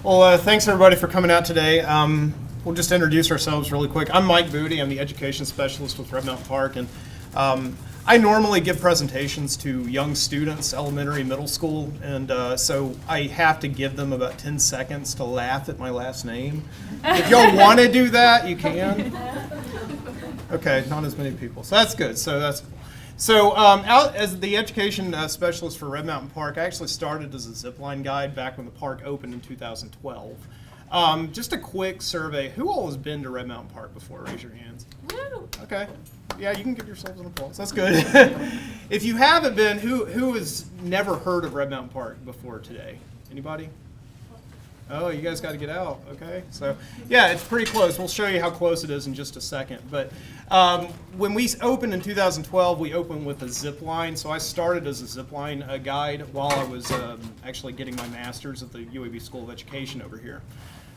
Well, thanks everybody for coming out today. We'll just introduce ourselves really quick. I'm Mike Booty. I'm the education specialist with Red Mountain Park, and I normally give presentations to young students, elementary, middle school, and so I have to give them about 10 seconds to laugh at my last name. If y'all want to do that, you can. Okay, not as many people, so that's good. Out as the education specialist for Red Mountain Park, I actually started as a zipline guide back when the park opened in 2012. Just a quick survey. Who all has been to Red Mountain Park before? Raise your hands. Woo! Okay. Yeah, you can give yourselves an applause. That's good. If you haven't been, who has never heard of Red Mountain Park before today? Anybody? Oh, you guys got to get out. Okay. So, yeah, it's pretty close. We'll show you how close it is in just a second. But when we opened in 2012, we opened with a zip line. So I started as a zip line guide while I was actually getting my master's at the UAB School of Education over here.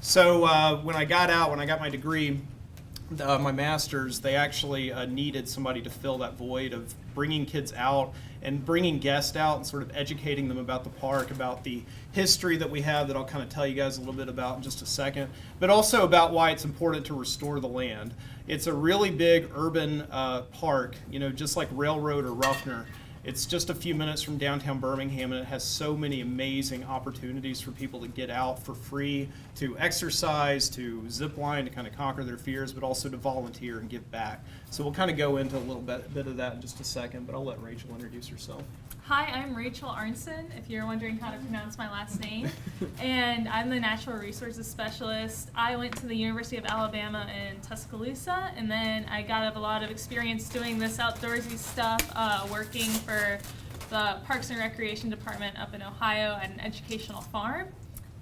So when I got out, when I got my degree, my master's, they actually needed somebody to fill that void of bringing kids out and bringing guests out and sort of educating them about the park, about the history that we have that I'll kind of tell you guys a little bit about in just a second, but also about why it's important to restore the land. It's a really big urban park, you know, just like Railroad or Ruffner. It's just a few minutes from downtown Birmingham, and it has so many amazing opportunities for people to get out for free, to exercise, to zip line, to kind of conquer their fears, but also to volunteer and give back. So we'll kind of go into a little bit of that in just a second, but I'll let Rachel introduce herself. Hi, I'm Rachel Arnson, if you're wondering how to pronounce my last name, and I'm the Natural Resources Specialist. I went to the University of Alabama in Tuscaloosa, and then I got a lot of experience doing this outdoorsy stuff, working for the Parks and Recreation Department up in Ohio at an educational farm.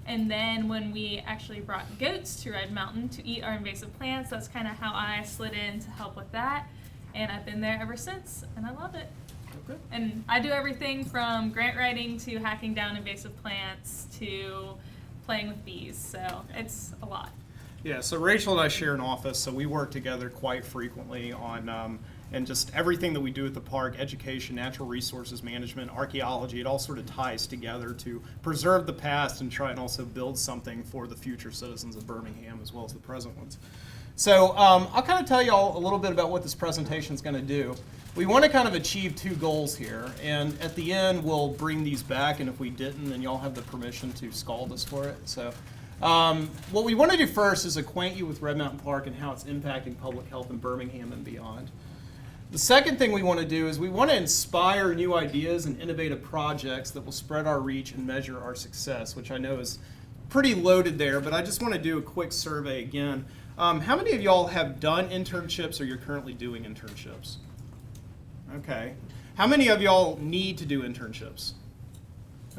And then when we actually brought goats to Red Mountain to eat our invasive plants, that's kind of how I slid in to help with that. And I've been there ever since, and I love it. Okay. And I do everything from grant writing to hacking down invasive plants to playing with bees, so it's a lot. Yeah, so Rachel and I share an office, so we work together quite frequently on and just everything that we do at the park, education, natural resources management, archaeology, it all sort of ties together to preserve the past and try and also build something for the future citizens of Birmingham as well as the present ones. So I'll kind of tell you all a little bit about what this presentation is going to do. We want to kind of achieve two goals here, and at the end we'll bring these back, and if we didn't, then y'all have the permission to scald us for it. So what we want to do first is acquaint you with Red Mountain Park and how it's impacting public health in Birmingham and beyond. The second thing we want to do is we want to inspire new ideas and innovative projects that will spread our reach and measure our success, which I know is pretty loaded there, but I just want to do a quick survey again. How many of y'all have done internships or you're currently doing internships? Okay. How many of y'all need to do internships?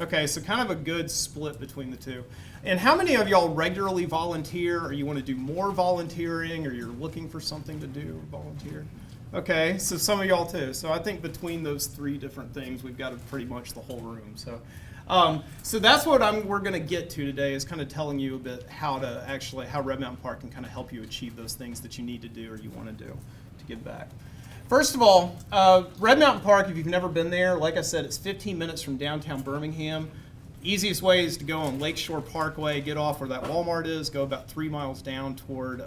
Okay, so kind of a good split between the two. And how many of y'all regularly volunteer, or you want to do more volunteering, or you're looking for something to do, volunteer? Okay, so some of y'all too. So I think between those three different things, we've got pretty much the whole room. So that's what we're going to get to today, is kind of telling you a bit how Red Mountain Park can kind of help you achieve those things that you need to do or you want to do to give back. First of all, Red Mountain Park, if you've never been there, like I said, it's 15 minutes from downtown Birmingham. Easiest way is to go on Lakeshore Parkway, get off where that Walmart is, go about 3 miles down toward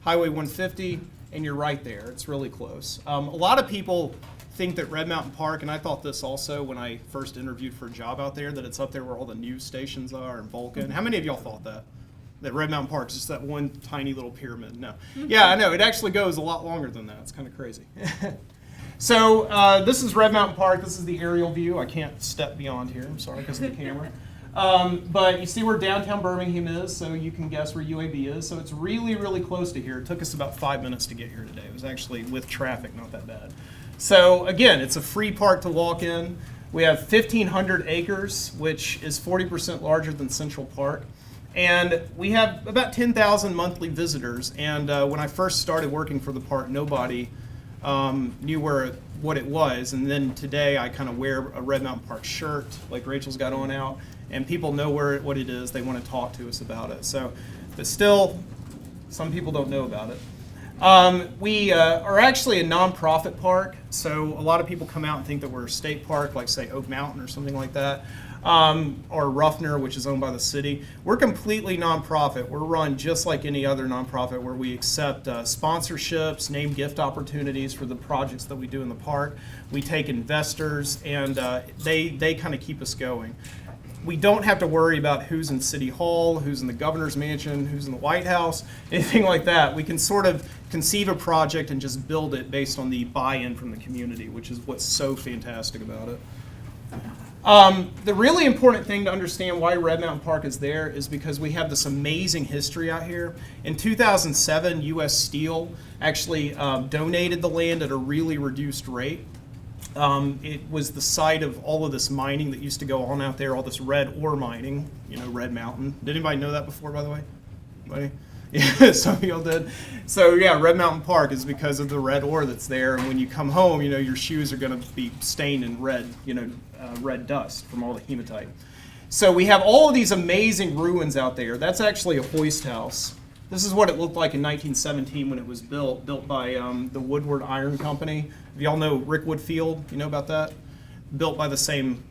Highway 150, and you're right there. It's really close. A lot of people think that Red Mountain Park, and I thought this also when I first interviewed for a job out there, that it's up there where all the news stations are in Vulcan. How many of y'all thought that? That Red Mountain Park is just that one tiny little pyramid? No. Yeah, I know. It actually goes a lot longer than that. It's kind of crazy. So this is Red Mountain Park. This is the aerial view. I can't step beyond here. I'm sorry because of the camera. But you see where downtown Birmingham is, so you can guess where UAB is. So it's really, really close to here. It took us about 5 minutes to get here today. It was actually, with traffic, not that bad. So again, it's a free park to walk in. We have 1,500 acres, which is 40% larger than Central Park. And we have about 10,000 monthly visitors. And when I first started working for the park, nobody knew what it was. And then today I kind of wear a Red Mountain Park shirt, like Rachel's got on out, and people know what it is. They want to talk to us about it. So, but still, some people don't know about it. We are actually a nonprofit park, so a lot of people come out and think that we're a state park, like say Oak Mountain or something like that, or Ruffner, which is owned by the city. We're completely nonprofit. We're run just like any other nonprofit, where we accept sponsorships, name gift opportunities for the projects that we do in the park. We take investors, and they kind of keep us going. We don't have to worry about who's in City Hall, who's in the governor's mansion, who's in the White House, anything like that. We can sort of conceive a project and just build it based on the buy-in from the community, which is what's so fantastic about it. The really important thing to understand why Red Mountain Park is there is because we have this amazing history out here. In 2007, U.S. Steel actually donated the land at a really reduced rate. It was the site of all of this mining that used to go on out there, all this red ore mining, you know, Red Mountain. Did anybody know that before, by the way? Anybody? Yeah, some of y'all did. So yeah, Red Mountain Park is because of the red ore that's there, and when you come home, you know, your shoes are going to be stained in red, you know, red dust from all the hematite. So we have all of these amazing ruins out there. That's actually a hoist house. This is what it looked like in 1917 when it was built by the Woodward Iron Company. If y'all know Rick Woodfield, you know about that? Built by the same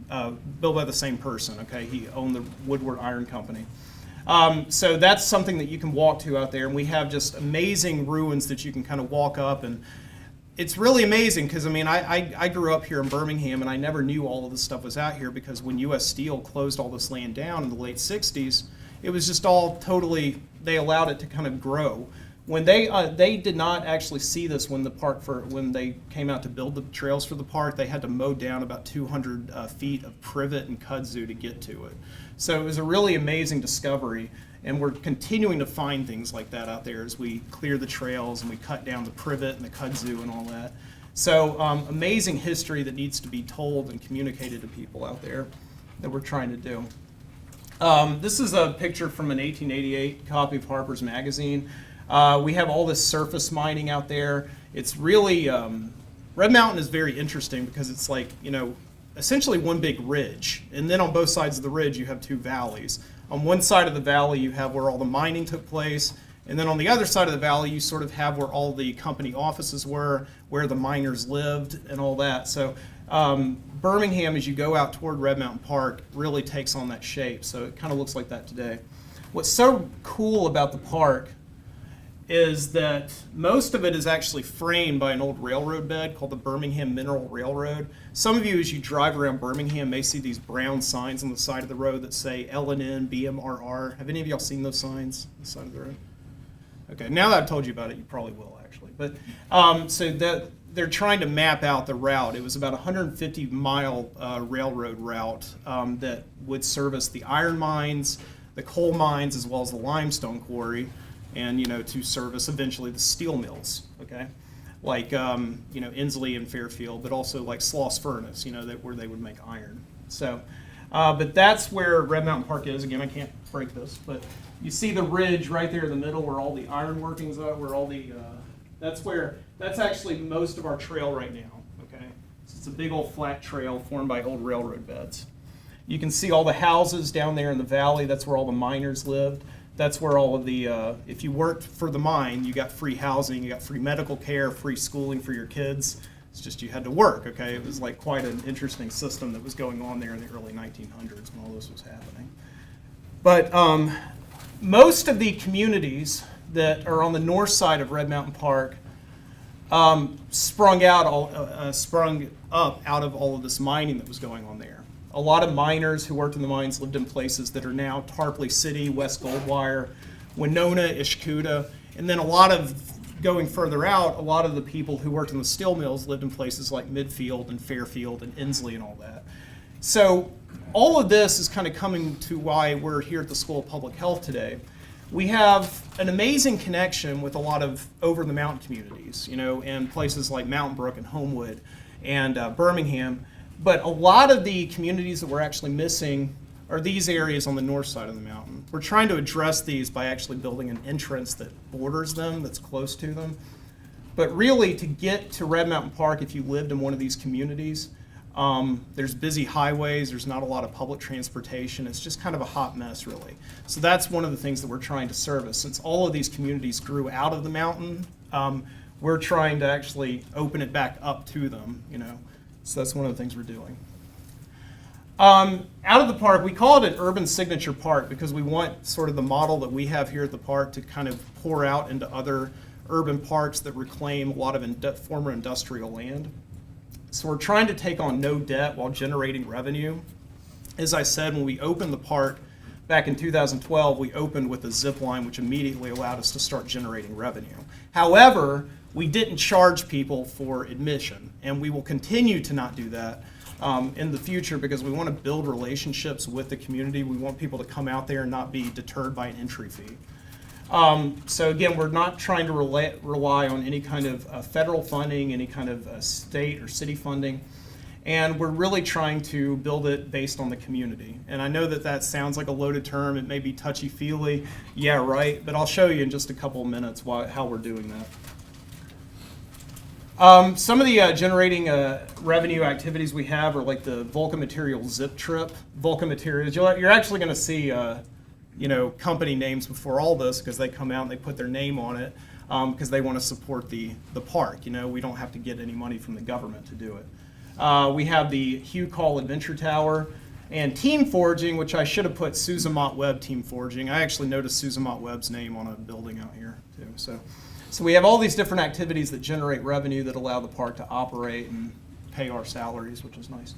person. Okay, he owned the Woodward Iron Company. So that's something that you can walk to out there, and we have just amazing ruins that you can kind of walk up, and it's really amazing because, I mean, I grew up here in Birmingham, and I never knew all of this stuff was out here because when U.S. Steel closed all this land down in the late 60s, it was just all totally, they allowed it to kind of grow. When they did not actually see this when when they came out to build the trails for the park, they had to mow down about 200 feet of privet and kudzu to get to it. So it was a really amazing discovery, and we're continuing to find things like that out there as we clear the trails and we cut down the privet and the kudzu and all that. So amazing history that needs to be told and communicated to people out there that we're trying to do. This is a picture from an 1888 copy of Harper's Magazine. We have all this surface mining out there. It's really, Red Mountain is very interesting because it's like, you know, essentially one big ridge. And then on both sides of the ridge, you have two valleys. On one side of the valley, you have where all the mining took place. And then on the other side of the valley, you sort of have where all the company offices were, where the miners lived, and all that. So Birmingham, as you go out toward Red Mountain Park, really takes on that shape. So it kind of looks like that today. What's so cool about the park is that most of it is actually framed by an old railroad bed called the Birmingham Mineral Railroad. Some of you, as you drive around Birmingham, may see these brown signs on the side of the road that say L&N, BMRR. Have any of y'all seen those signs on the side of the road? Okay, now that I've told you about it, you probably will actually. But so that they're trying to map out the route. It was about a 150-mile railroad route that would service the iron mines, the coal mines, as well as the limestone quarry, and, you know, to service eventually the steel mills, okay? Like, you know, Inslee and Fairfield, but also like Sloss Furnace, you know, where they would make iron. So, but that's where Red Mountain Park is. Again, I can't break this, but you see the ridge right there in the middle where all the iron workings are, where all the, that's actually most of our trail right now, okay? So it's a big old flat trail formed by old railroad beds. You can see all the houses down there in the valley. That's where all the miners lived. That's where all of the, if you worked for the mine, you got free housing, you got free medical care, free schooling for your kids. It's just you had to work, okay? It was like quite an interesting system that was going on there in the early 1900s when all this was happening. But most of the communities that are on the north side of Red Mountain Park sprung up out of all of this mining that was going on there. A lot of miners who worked in the mines lived in places that are now Tarpley City, West Goldwire, Winona, Ishkuta, and then a lot of, going further out, a lot of the people who worked in the steel mills lived in places like Midfield and Fairfield and Inslee and all that. So all of this is kind of coming to why we're here at the School of Public Health today. We have an amazing connection with a lot of over-the-mountain communities, you know, and places like Mountain Brook and Homewood and Birmingham. But a lot of the communities that we're actually missing are these areas on the north side of the mountain. We're trying to address these by actually building an entrance that borders them, that's close to them. But really, to get to Red Mountain Park, if you lived in one of these communities, There's busy highways, there's not a lot of public transportation, it's just kind of a hot mess really. So that's one of the things that we're trying to service. Since all of these communities grew out of the mountain, we're trying to actually open it back up to them, you know. So that's one of the things we're doing. Out of the park, we call it an urban signature park because we want sort of the model that we have here at the park to kind of pour out into other urban parks that reclaim a lot of former industrial land. So we're trying to take on no debt while generating revenue. As I said, when we opened the park back in 2012, we opened with a zip line, which immediately allowed us to start generating revenue. However, we didn't charge people for admission, and we will continue to not do that in the future because we want to build relationships with the community. We want people to come out there and not be deterred by an entry fee. So again, we're not trying to rely on any kind of federal funding, any kind of state or city funding, and we're really trying to build it based on the community. And I know that that sounds like a loaded term, it may be touchy-feely, yeah, right, but I'll show you in just a couple of minutes how we're doing that. Some of the generating revenue activities we have are like the Vulcan Materials Zip Trip. Vulcan Materials, you're actually going to see you know, company names before all this because they come out and they put their name on it because they want to support the park. You know, we don't have to get any money from the government to do it. We have the Hugh Call Adventure Tower and Team Forging, which I should have put Susan Mott Webb Team Forging. I actually noticed Susan Mott Webb's name on a building out here too. So we have all these different activities that generate revenue that allow the park to operate and pay our salaries, which is nice.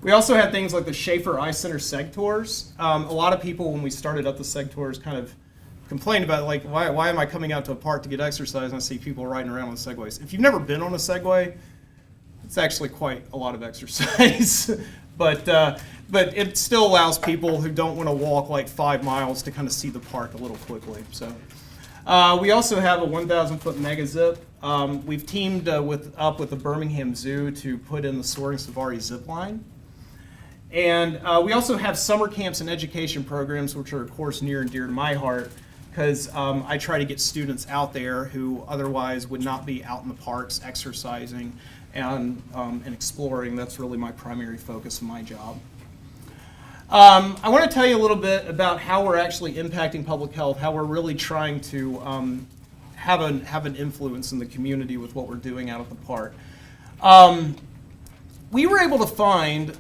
We also have things like the Schaefer Ice Center Seg Tours. A lot of people, when we started up the Seg Tours, kind of complained about, like, why am I coming out to a park to get exercise and I see people riding around on Segways? If you've never been on a Segway, it's actually quite a lot of exercise. But it still allows people who don't want to walk like 5 miles to kind of see the park a little quickly. So we also have a 1,000-foot mega zip. We've teamed up with the Birmingham Zoo to put in the Soaring Safari zip line. And we also have summer camps and education programs, which are, of course, near and dear to my heart, because I try to get students out there who otherwise would not be out in the parks exercising and exploring. That's really my primary focus of my job. I want to tell you a little bit about how we're actually impacting public health, how we're really trying to have an influence in the community with what we're doing out at the park. We were able to find,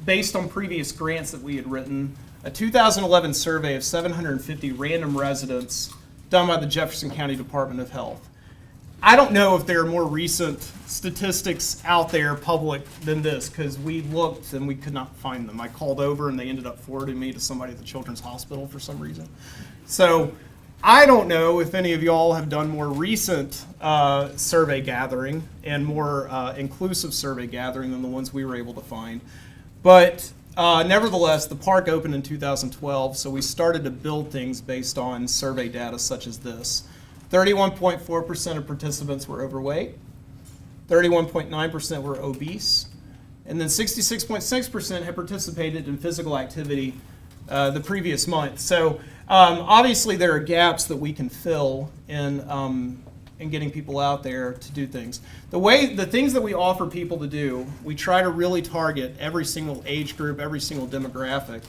based on previous grants that we had written, a 2011 survey of 750 random residents done by the Jefferson County Department of Health. I don't know if there are more recent statistics out there public than this, because we looked and we could not find them. I called over and they ended up forwarding me to somebody at the Children's Hospital for some reason. So I don't know if any of y'all have done more recent survey gathering and more inclusive survey gathering than the ones we were able to find. But nevertheless, the park opened in 2012, so we started to build things based on survey data such as this. 31.4% of participants were overweight, 31.9% were obese, and then 66.6% had participated in physical activity the previous month. So obviously there are gaps that we can fill in getting people out there to do things. The things that we offer people to do, we try to really target every single age group, every single demographic,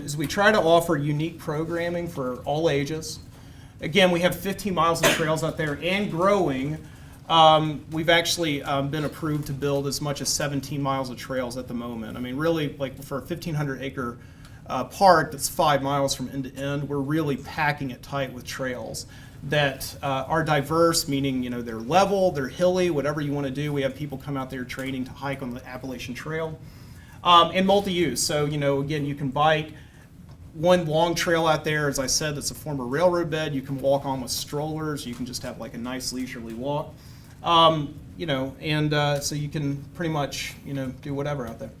is we try to offer unique programming for all ages. Again, we have 15 miles of trails out there and growing. We've actually been approved to build as much as 17 miles of trails at the moment. I mean, really, like for a 1,500-acre park that's 5 miles from end to end, we're really packing it tight with trails that are diverse, meaning, you know, they're level, they're hilly, whatever you want to do. We have people come out there training to hike on the Appalachian Trail, and multi-use. So, you know, again, you can bike. One long trail out there, as I said, that's a former railroad bed. You can walk on with strollers. You can just have like a nice leisurely walk, you know, and so you can pretty much, you know, do whatever out there.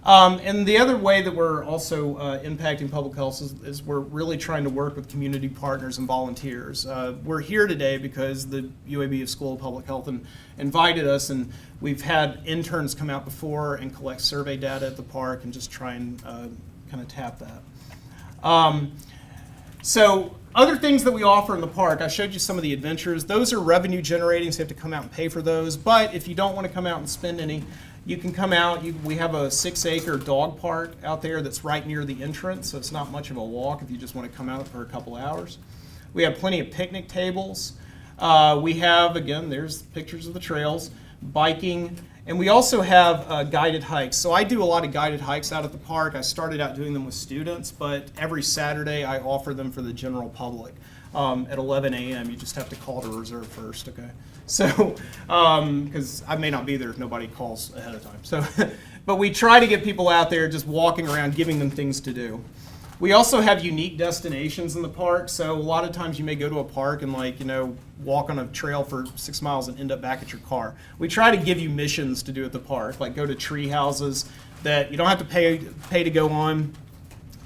And the other way that we're also impacting public health is we're really trying to work with community partners and volunteers. We're here today because the UAB School of Public Health invited us, and we've had interns come out before and collect survey data at the park and just try and kind of tap that. So other things that we offer in the park, I showed you some of the adventures. Those are revenue generating, so you have to come out and pay for those. But if you don't want to come out and spend any, you can come out. We have a 6-acre dog park out there that's right near the entrance, so it's not much of a walk if you just want to come out for a couple hours. We have plenty of picnic tables. We have, again, there's pictures of the trails, biking, and we also have guided hikes. So I do a lot of guided hikes out at the park. I started out doing them with students, but every Saturday I offer them for the general public at 11 a.m. You just have to call to reserve first, okay? So, because I may not be there if nobody calls ahead of time. So, but we try to get people out there just walking around, giving them things to do. We also have unique destinations in the park. So a lot of times you may go to a park and walk on a trail for 6 miles and end up back at your car. We try to give you missions to do at the park, like go to tree houses that you don't have to pay to go on.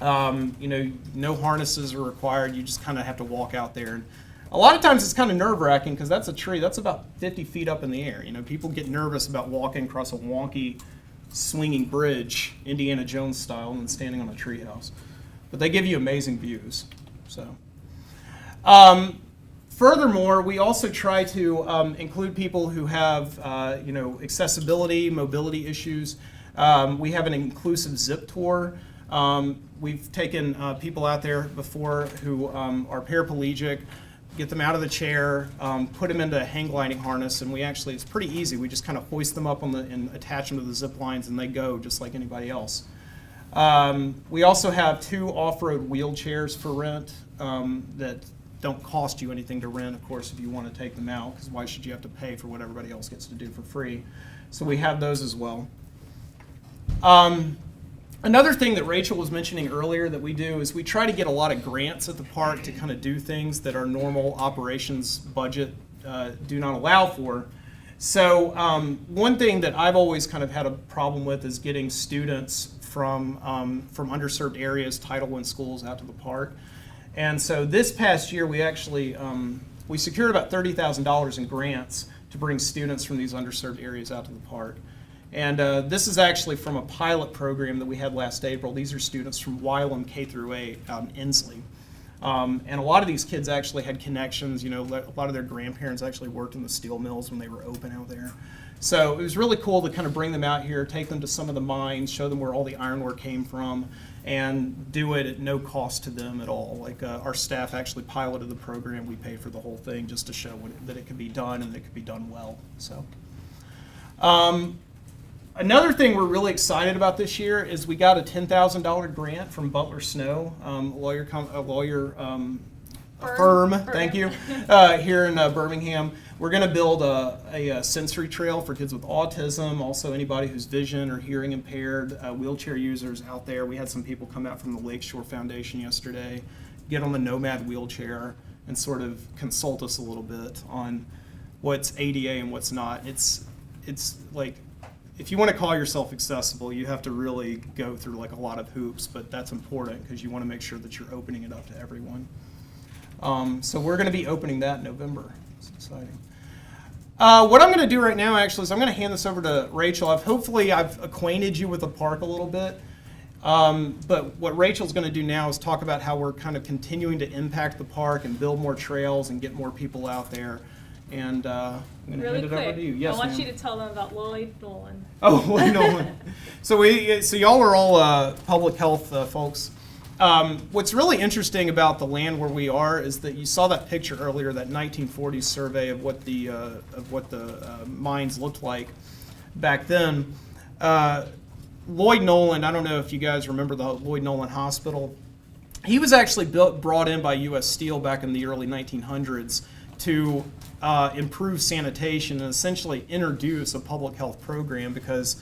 No harnesses are required. You just kind of have to walk out there. And a lot of times it's kind of nerve-wracking because that's a tree that's about 50 feet up in the air. People get nervous about walking across a wonky, swinging bridge, Indiana Jones style, and then standing on a tree house. But they give you amazing views. So, furthermore, we also try to include people who have, accessibility, mobility issues. We have an inclusive zip tour. We've taken people out there before who are paraplegic, get them out of the chair, put them into a hang gliding harness, and it's pretty easy. We just kind of hoist them up and attach them to the zip lines, and they go just like anybody else. We also have 2 off-road wheelchairs for rent that don't cost you anything to rent, of course, if you want to take them out, because why should you have to pay for what everybody else gets to do for free? So we have those as well. Another thing that Rachel was mentioning earlier that we do is we try to get a lot of grants at the park to kind of do things that our normal operations budget do not allow for. So one thing that I've always kind of had a problem with is getting students from underserved areas, Title I schools out to the park. And so this past year we actually we secured about $30,000 in grants to bring students from these underserved areas out to the park. And this is actually from a pilot program that we had last April. These are students from Wylam K through 8 out in Inslee. And a lot of these kids actually had connections. A lot of their grandparents actually worked in the steel mills when they were open out there. So it was really cool to kind of bring them out here, take them to some of the mines, show them where all the ironwork came from, and do it at no cost to them at all. Like our staff actually piloted the program. We paid for the whole thing just to show that it could be done and that it could be done well. So. Another thing we're really excited about this year is we got a $10,000 grant from Butler Snow, a lawyer firm, thank you, here in Birmingham. We're going to build a sensory trail for kids with autism, also anybody who's vision or hearing impaired, wheelchair users out there. We had some people come out from the Lakeshore Foundation yesterday, get on the Nomad wheelchair, and sort of consult us a little bit on what's ADA and what's not. It's like, if you want to call yourself accessible, you have to really go through like a lot of hoops, but that's important because you want to make sure that you're opening it up to everyone. So we're going to be opening that in November. It's exciting. What I'm going to do right now, actually, is I'm going to hand this over to Rachel. Hopefully I've acquainted you with the park a little bit. But what Rachel's going to do now is talk about how we're kind of continuing to impact the park and build more trails and get more people out there. And I'm going to hand it over to you. Yes, I want ma'am. you to tell them about Lloyd Nolan. Oh, Lloyd Nolan. So y'all are all public health folks. What's really interesting about the land where we are is that you saw that picture earlier, that 1940s survey of what the mines looked like back then. Lloyd Nolan, I don't know if you guys remember the Lloyd Nolan Hospital. He was actually brought in by U.S. Steel back in the early 1900s to improve sanitation and essentially introduce a public health program because,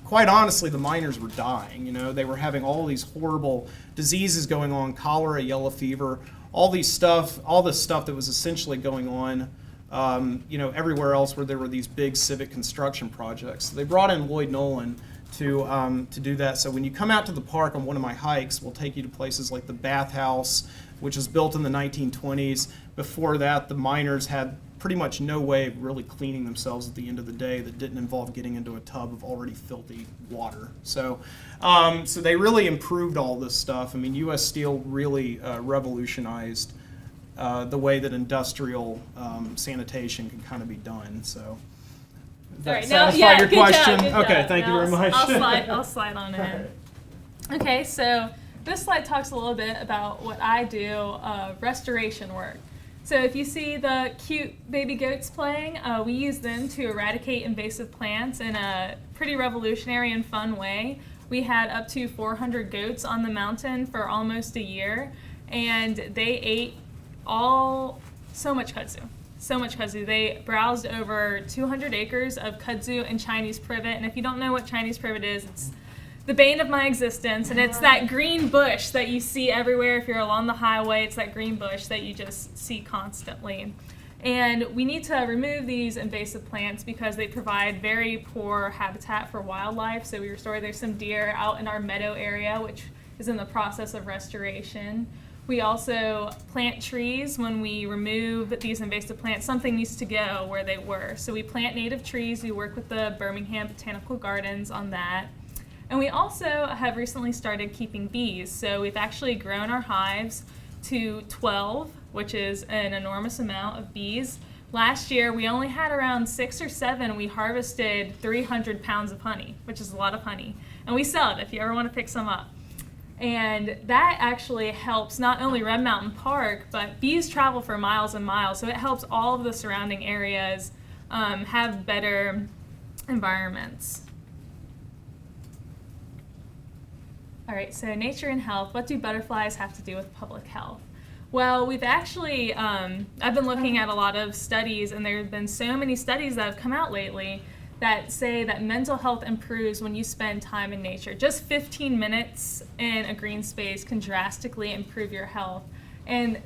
quite honestly, the miners were dying. They were having all these horrible diseases going on, cholera, yellow fever, all this stuff that was essentially going on, everywhere else where there were these big civic construction projects. So they brought in Lloyd Nolan to do that. So when you come out to the park on one of my hikes, we'll take you to places like the bathhouse, which was built in the 1920s. Before that, the miners had pretty much no way of really cleaning themselves at the end of the day that didn't involve getting into a tub of already filthy water. So, so they really improved all this stuff. I mean, U.S. Steel really revolutionized the way that industrial sanitation can kind of be done. So, does that satisfy your question? Good okay, job. thank you very much. I'll slide on in. Okay, so this slide talks a little bit about what I do, restoration work. So if you see the cute baby goats playing, we use them to eradicate invasive plants in a pretty revolutionary and fun way. We had up to 400 goats on the mountain for almost a year, and they ate so much kudzu. They browsed over 200 acres of kudzu and Chinese privet, and if you don't know what Chinese privet is, it's the bane of my existence, and it's that green bush that you see everywhere if you're along the highway. It's that green bush that you just see constantly. And we need to remove these invasive plants because they provide very poor habitat for wildlife. So we restore, there's some deer out in our meadow area, which is in the process of restoration. We also plant trees. When we remove these invasive plants, something needs to go where they were. So we plant native trees. We work with the Birmingham Botanical Gardens on that. And we also have recently started keeping bees. So we've actually grown our hives to 12, which is an enormous amount of bees. Last year, we only had around 6 or 7. We harvested 300 pounds of honey, which is a lot of honey. And we sell it if you ever want to pick some up. And that actually helps not only Red Mountain Park, but bees travel for miles and miles. So it helps all of the surrounding areas have better environments. All right, so nature and health. What do butterflies have to do with public health? Well, we've actually, I've been looking at a lot of studies, and there have been so many studies that have come out lately that say that mental health improves when you spend time in nature. Just 15 minutes in a green space can drastically improve your health. And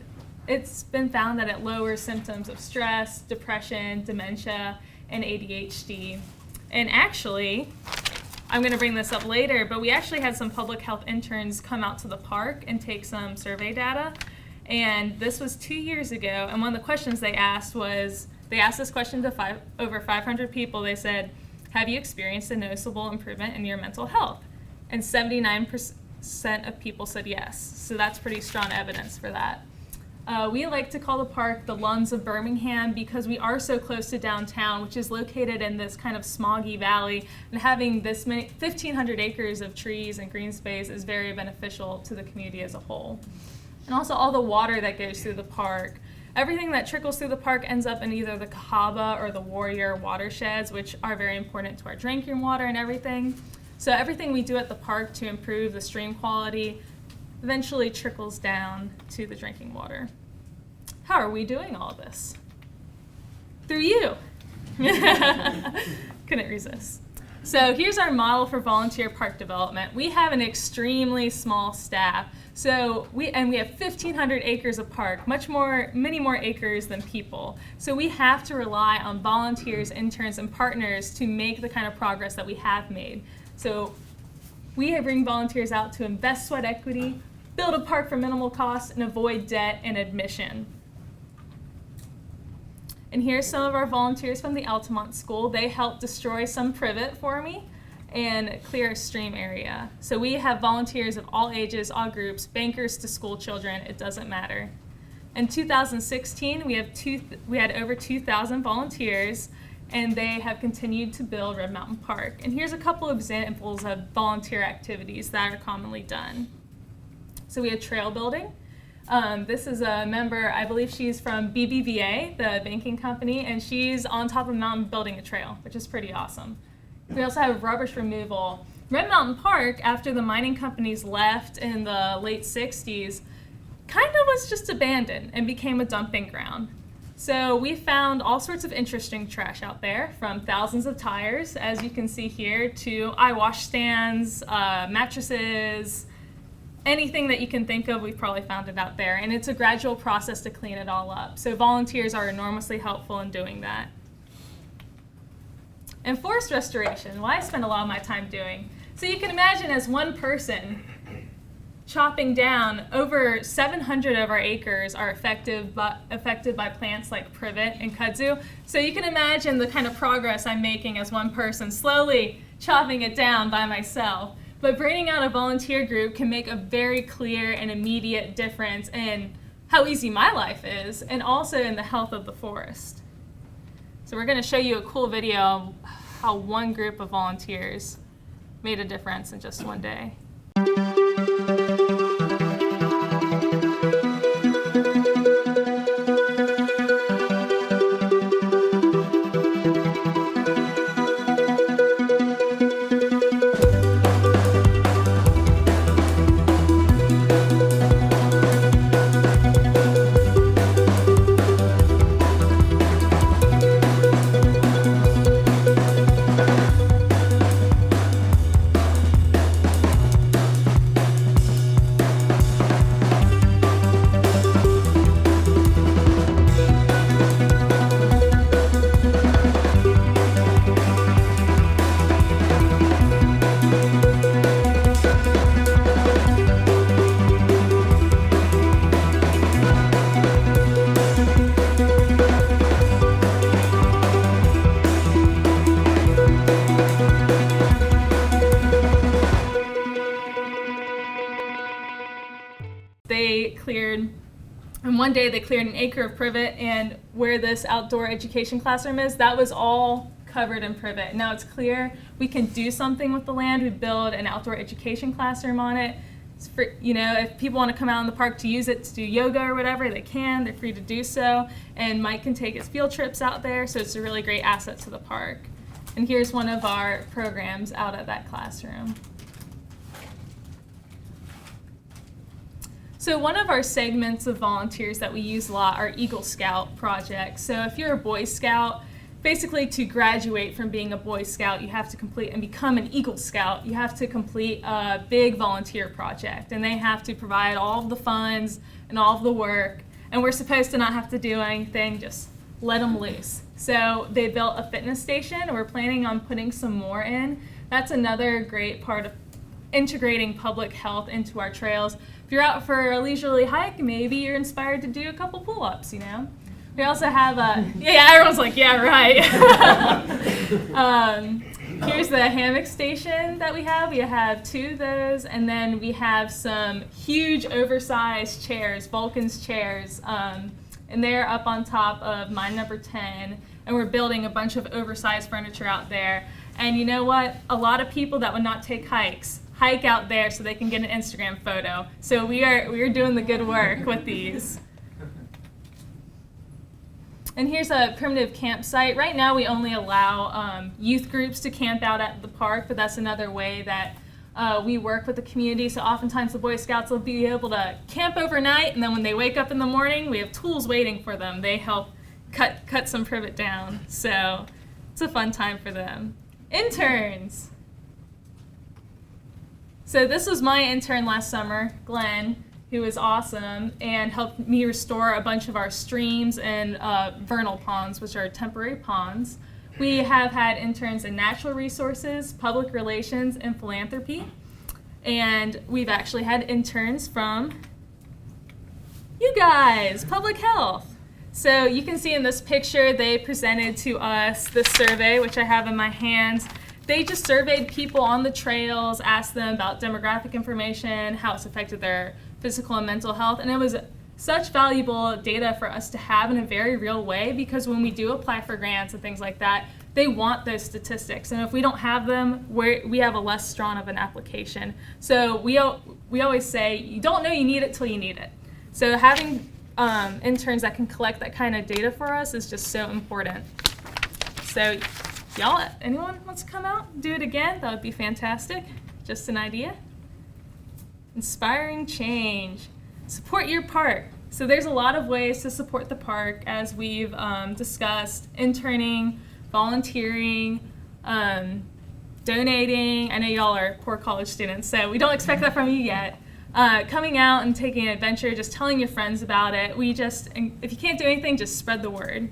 it's been found that it lowers symptoms of stress, depression, dementia, and ADHD. And actually, I'm going to bring this up later, but we actually had some public health interns come out to the park and take some survey data. And this was 2 years ago. And one of the questions they asked was, they asked this question to over 500 people. They said, have you experienced a noticeable improvement in your mental health? And 79% of people said yes. So that's pretty strong evidence for that. We like to call the park the lungs of Birmingham because we are so close to downtown, which is located in this kind of smoggy valley, and having this many 1,500 acres of trees and green space is very beneficial to the community as a whole. And also all the water that goes through the park. Everything that trickles through the park ends up in either the Cahaba or the Warrior watersheds, which are very important to our drinking water and everything. So everything we do at the park to improve the stream quality eventually trickles down to the drinking water. How are we doing all this? Through you. Couldn't resist. So here's our model for volunteer park development. We have an extremely small staff. So we have 1,500 acres of park, many more acres than people. So we have to rely on volunteers, interns, and partners to make the kind of progress that we have made. So we bring volunteers out to invest sweat equity, build a park for minimal cost, and avoid debt and admission. And here's some of our volunteers from the Altamont School. They helped destroy some privet for me and clear a stream area. So we have volunteers of all ages, all groups, bankers to school children, it doesn't matter. In 2016, we had over 2,000 volunteers, and they have continued to build Red Mountain Park. And here's a couple of examples of volunteer activities that are commonly done. So we have trail building. This is a member, I believe she's from BBVA, the banking company, and she's on top of a mountain building a trail, which is pretty awesome. We also have rubbish removal. Red Mountain Park, after the mining companies left in the late 60s, kind of was just abandoned and became a dumping ground. So we found all sorts of interesting trash out there, from thousands of tires, as you can see here, to eye wash stands, mattresses, anything that you can think of, we've probably found it out there. And it's a gradual process to clean it all up. So volunteers are enormously helpful in doing that. And forest restoration, what I spend a lot of my time doing. So you can imagine as one person chopping down. Over 700 of our acres are affected by plants like privet and kudzu. So you can imagine the kind of progress I'm making as one person, slowly chopping it down by myself. But bringing out a volunteer group can make a very clear and immediate difference in how easy my life is, and also in the health of the forest. So we're going to show you a cool video of how one group of volunteers made a difference in just one day. And one day they cleared an acre of privet, and where this outdoor education classroom is, that was all covered in privet. Now it's clear we can do something with the land. We build an outdoor education classroom on it. It's for, if people want to come out in the park to use it to do yoga or whatever, they can. They're free to do so. And Mike can take his field trips out there, so it's a really great asset to the park. And here's one of our programs out at that classroom. So one of our segments of volunteers that we use a lot are Eagle Scout projects. So if you're a Boy Scout, basically to graduate from being a Boy Scout, you have to complete and become an Eagle Scout. You have to complete a big volunteer project, and they have to provide all of the funds and all of the work, and we're supposed to not have to do anything, just let them loose. So they built a fitness station, and we're planning on putting some more in. That's another great part of integrating public health into our trails. If you're out for a leisurely hike, maybe you're inspired to do a couple pull-ups, We also have everyone's like, yeah, right. Here's the hammock station that we have. We have 2 of those, and then we have some huge oversized chairs, Vulcan's chairs, and they're up on top of mine number 10, and we're building a bunch of oversized furniture out there. And you know what? A lot of people that would not take hikes hike out there so they can get an Instagram photo. So we are doing the good work with these. And here's a primitive campsite. Right now we only allow youth groups to camp out at the park, but that's another way that we work with the community. So oftentimes the Boy Scouts will be able to camp overnight, and then when they wake up in the morning, we have tools waiting for them. They help cut some privet down. So it's a fun time for them. Interns. So this was my intern last summer, Glenn, who was awesome and helped me restore a bunch of our streams and vernal ponds, which are temporary ponds. We have had interns in natural resources, public relations, and philanthropy. And we've actually had interns from you guys, public health. So you can see in this picture, they presented to us this survey, which I have in my hands. They just surveyed people on the trails, asked them about demographic information, how it's affected their physical and mental health, and it was such valuable data for us to have in a very real way, because when we do apply for grants and things like that, they want those statistics, and if we don't have them, we have a less strong of an application. So we always say, you don't know you need it till you need it. So having interns that can collect that kind of data for us is just so important. So y'all, anyone wants to come out and do it again? That would be fantastic. Just an idea. Inspiring change. Support your park. So there's a lot of ways to support the park, as we've discussed: interning, volunteering, donating. I know y'all are poor college students, so we don't expect that from you yet. Coming out and taking an adventure, just telling your friends about it. If you can't do anything, just spread the word.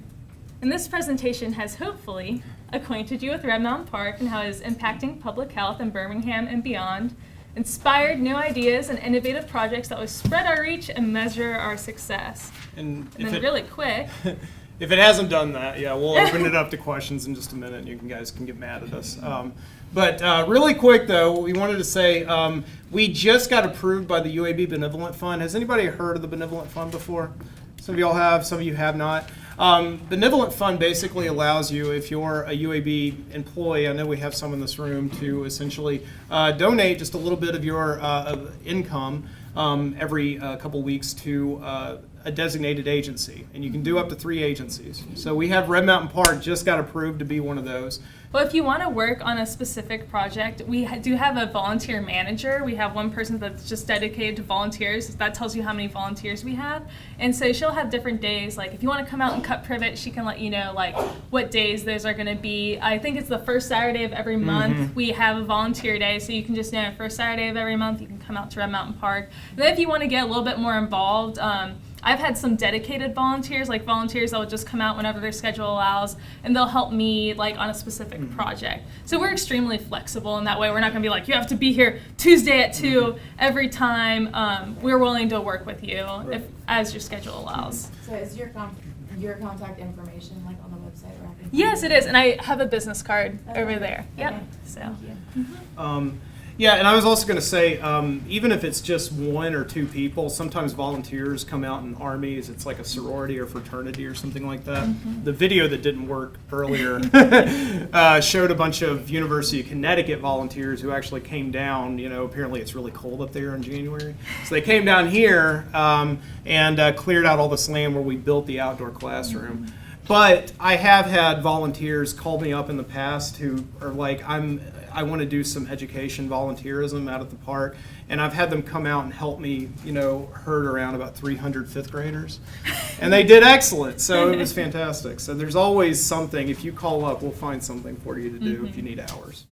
And this presentation has hopefully acquainted you with Red Mountain Park and how it is impacting public health in Birmingham and beyond. inspired new ideas and innovative projects that will spread our reach and measure our success. And And then really quick, if it hasn't done that, yeah, we'll open it up to questions in just a minute, and you guys can get mad at us. But really quick, though, we wanted to say we just got approved by the UAB Benevolent Fund. Has anybody heard of the Benevolent Fund before? Some of y'all have, some of you have not. Benevolent Fund basically allows you, if you're a UAB employee, I know we have some in this room, to essentially donate just a little bit of your income every couple weeks to a designated agency, and you can do up to 3 agencies. So we have Red Mountain Park just got approved to be one of those. well, if you want to work on a specific project, we do have a volunteer manager. We have one person that's just dedicated to volunteers. That tells you how many volunteers we have. And so she'll have different days. Like if you want to come out and cut privet, she can let you know like what days those are going to be. I think it's the first Saturday of every month. We have a volunteer day, so you can just know first Saturday of every month you can come out to Red Mountain Park. And then if you want to get a little bit more involved, I've had some dedicated volunteers, like volunteers that will just come out whenever their schedule allows, and they'll help me like on a specific project. So we're extremely flexible in that way. We're not going to be like, you have to be here Tuesday at 2 every time. We're willing to work with you if as your schedule allows. So is your contact information like on the website or anything? Yes, it is, and I have a business card Okay. over there. Yep. Okay. So. Thank you. Yeah, and I was also going to say, even if it's just 1 or 2 people, sometimes volunteers come out in armies. It's like a sorority or fraternity or something like that. The video that didn't work earlier showed a bunch of University of Connecticut volunteers who actually came down. You know, apparently it's really cold up there in January. So they came down here and cleared out all this land where we built the outdoor classroom. But I have had volunteers call me up in the past who are like, I want to do some education volunteerism out at the park, and I've had them come out and help me, you know, herd around about 300 fifth graders, and they did excellent, so it was fantastic. So there's always something. If you call up, we'll find something for you to do if you need hours.